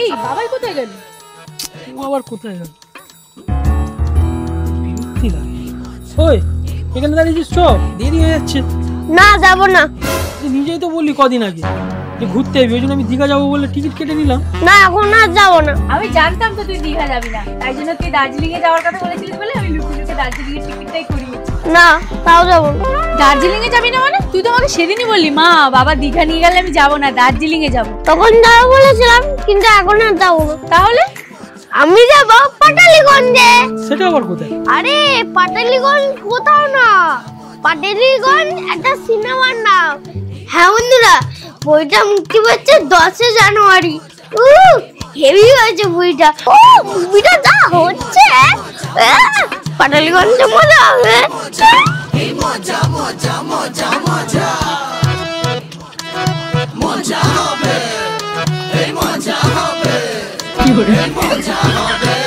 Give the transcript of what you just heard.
এই বাবাই কোথায় গেল? ও আবার কোথায় গেল? ওই এখানে দাঁড়িয়েছিস, চ, দেরি হয়ে যাচ্ছে। না যাবো না। তুই নিজেই তো বললি কদিন আগে যে ঘুরতে যাবি, ওই জন্য আমি দীঘা যাবো বলে টিকিট কেটে নিলাম। না এখন আর যাবো না। আমি জানতাম তো তুই দীঘা যাবি না, তাই জন্য তুই দার্জিলিং এ যাওয়ার কথা বলেছিলিস বলে আমি লুকিয়ে লুকিয়ে দার্জিলিং এর টিকিটটাই করিয়েছি। না তাও যাবো না। দার্জিলিং এ যাবি না মানে? তুই তো আমাকে সেদিনই বললি মা বাবা দীঘা নিয়ে গেলে আমি যাবো না, দার্জিলিং এ যাবো। তখন যাবো বলেছিলাম, কিন্তু এখন আর যাবো না। তাহলে আমি যাবো পাটালিগঞ্জে। সেটা আবার কোথায়? আরে পাটালিগঞ্জ কোথাও না, পাটালিগঞ্জ একটা সিনেমার নাম। হ্যাঁ বন্ধুরা, বইটা মুক্তি পাচ্ছে 10 জানুয়ারি। হেভি হয়েছে বইটা। ও মুভিটা যা হচ্ছে, পাটালিগঞ্জে মজা হবে। মজা মজা মজা মজা মজা হবে, এই মজা হবে, এই মজা হবে।